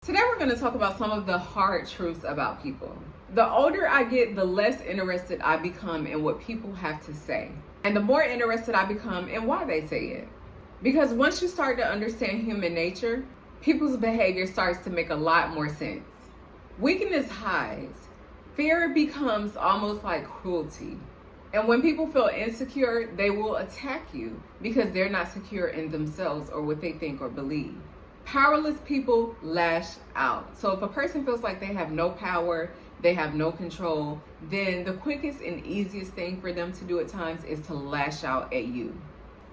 Today we're going to talk about some of the hard truths about people. The older I get, the less interested I become in what people have to say. And the more interested I become in why they say it. Because once you start to understand human nature, people's behavior starts to make a lot more sense. Weakness hides. Fear becomes almost like cruelty. And when people feel insecure, they will attack you because they're not secure in themselves or what they think or believe. Powerless people lash out. So if a person feels like they have no power, they have no control, then the quickest and easiest thing for them to do at times is to lash out at you.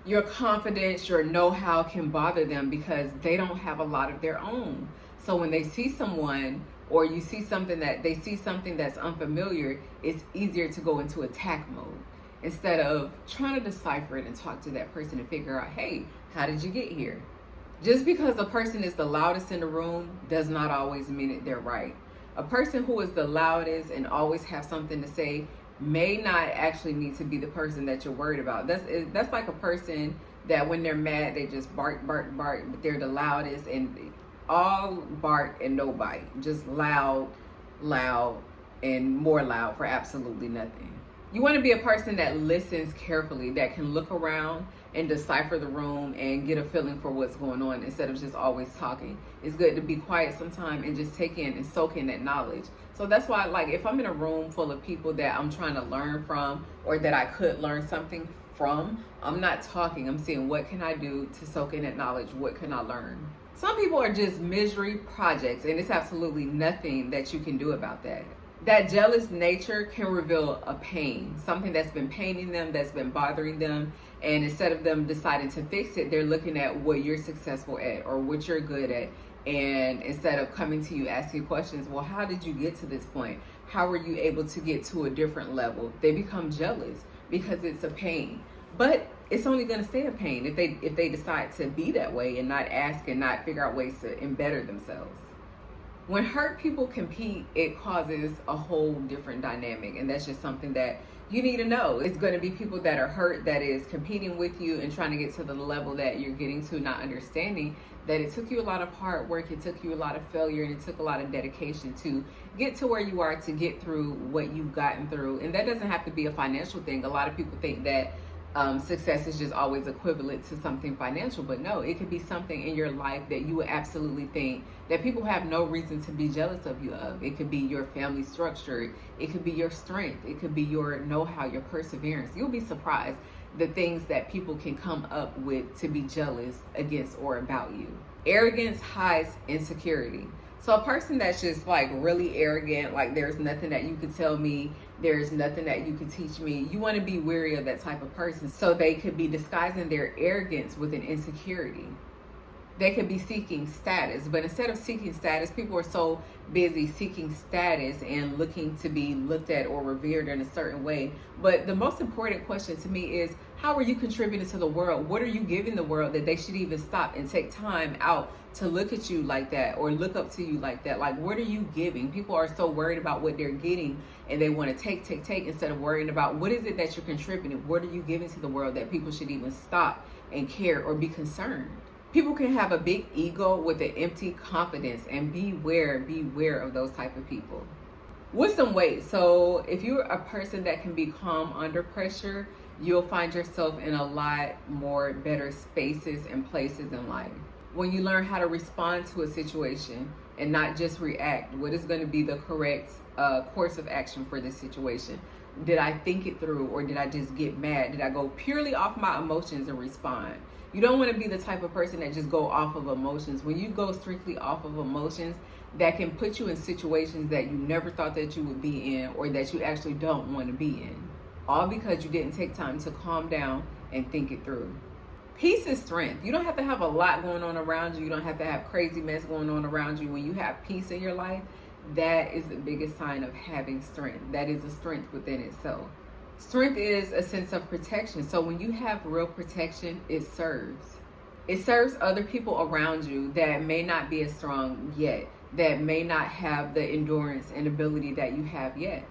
Your confidence, your know-how can bother them because they don't have a lot of their own. So when they see someone or you see something that they see something that's unfamiliar, it's easier to go into attack mode instead of trying to decipher it and talk to that person and figure out, hey, how did you get here? Just because a person is the loudest in the room does not always mean that they're right. A person who is the loudest and always have something to say may not actually need to be the person that you're worried about. That's like a person that when they're mad, they just bark, bark, bark, but they're the loudest and all bark and no bite. Just loud, loud, and more loud for absolutely nothing. You want to be a person that listens carefully, that can look around and decipher the room and get a feeling for what's going on instead of just always talking. It's good to be quiet sometime and just take in and soak in that knowledge. So that's why, like, if I'm in a room full of people that I'm trying to learn from or that I could learn something from, I'm not talking. I'm seeing what can I do to soak in that knowledge? What can I learn? Some people are just misery projects, and it's absolutely nothing that you can do about that. That jealous nature can reveal a pain, something that's been paining them, that's been bothering them. And instead of them deciding to fix it, they're looking at what you're successful at or what you're good at. And instead of coming to you asking questions, well, how did you get to this point? How were you able to get to a different level? They become jealous because it's a pain. But it's only going to stay a pain if they decide to be that way and not ask and not figure out ways to better themselves. When hurt people compete, it causes a whole different dynamic, and that's just something that you need to know. It's going to be people that are hurt that is competing with you and trying to get to the level that you're getting to, not understanding that it took you a lot of hard work, it took you a lot of failure, and it took a lot of dedication to get to where you are, to get through what you've gotten through. And that doesn't have to be a financial thing. A lot of people think that success is just always equivalent to something financial, but no, it could be something in your life that you would absolutely think that people have no reason to be jealous of you of. It could be your family structure, it could be your strength, it could be your know-how, your perseverance. You'll be surprised the things that people can come up with to be jealous against or about you. Arrogance hides insecurity. So a person that's just like really arrogant, like there's nothing that you could tell me, there's nothing that you could teach me, you want to be wary of that type of person. So they could be disguising their arrogance with an insecurity. They could be seeking status, but instead of seeking status, people are so busy seeking status and looking to be looked at or revered in a certain way. But the most important question to me is, how are you contributing to the world? What are you giving the world that they should even stop and take time out to look at you like that or look up to you like that? Like, what are you giving? People are so worried about what they're getting and they want to take instead of worrying about what is it that you're contributing? What are you giving to the world that people should even stop and care or be concerned? People can have a big ego with an empty confidence, and beware of those type of people. With some weight. So if you're a person that can be calm under pressure, you'll find yourself in a lot more better spaces and places in life. When you learn how to respond to a situation and not just react, what is going to be the correct course of action for this situation? Did I think it through, or did I just get mad? Did I go purely off my emotions and respond? You don't want to be the type of person that just go off of emotions. When you go strictly off of emotions, that can put you in situations that you never thought that you would be in or that you actually don't want to be in. All because you didn't take time to calm down and think it through. Peace is strength. You don't have to have a lot going on around you. You don't have to have crazy mess going on around you. When you have peace in your life, that is the biggest sign of having strength. That is a strength within itself. Strength is a sense of protection. So when you have real protection, it serves. It serves other people around you that may not be as strong yet, that may not have the endurance and ability that you have yet.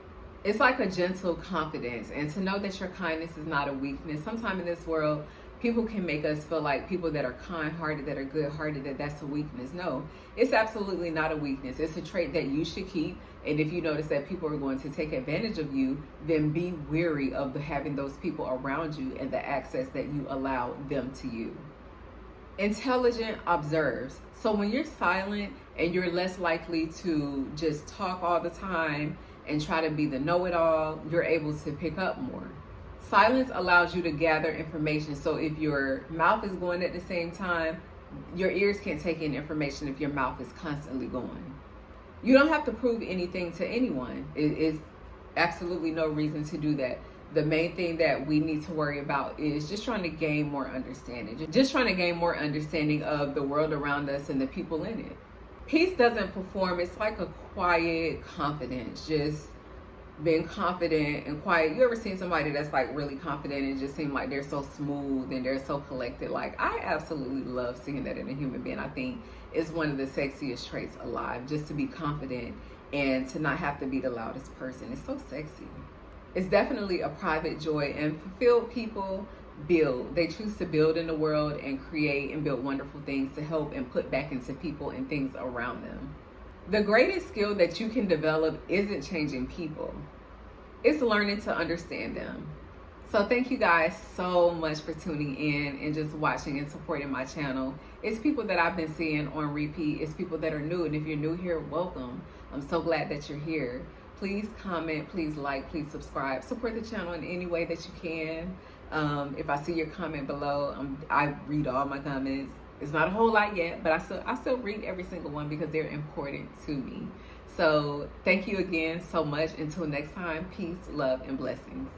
It's like a gentle confidence, and to know that your kindness is not a weakness. Sometimes in this world, People can make us feel like people that are kind-hearted, that are good-hearted, that's a weakness. No, it's absolutely not a weakness. It's a trait that you should keep. And if you notice that people are going to take advantage of you, then be wary of having those people around you and the access that you allow them to you. Intelligent observes. So when you're silent and you're less likely to just talk all the time and try to be the know-it-all, you're able to pick up more. Silence allows you to gather information. So if your mouth is going at the same time, your ears can't take in information if your mouth is constantly going. You don't have to prove anything to anyone. It is absolutely no reason to do that. The main thing that we need to worry about is just trying to gain more understanding. Just trying to gain more understanding of the world around us and the people in it. Peace doesn't perform. It's like a quiet confidence. Just being confident and quiet. You ever seen somebody that's like really confident and just seem like they're so smooth and they're so collected? Like, I absolutely love seeing that in a human being. I think it's one of the sexiest traits alive, just to be confident and to not have to be the loudest person. It's so sexy. It's definitely a private joy, and fulfilled people build. They choose to build in the world and create and build wonderful things to help and put back into people and things around them. The greatest skill that you can develop isn't changing people. It's learning to understand them. So thank you guys so much for tuning in and just watching and supporting my channel. It's people that I've been seeing on repeat. It's people that are new. And if you're new here, welcome. I'm so glad that you're here. Please comment, please like, please subscribe. Support the channel in any way that you can. If I see your comment below, I read all my comments. It's not a whole lot yet, but I still read every single one because they're important to me. So thank you again so much. Until next time, peace, love, and blessings.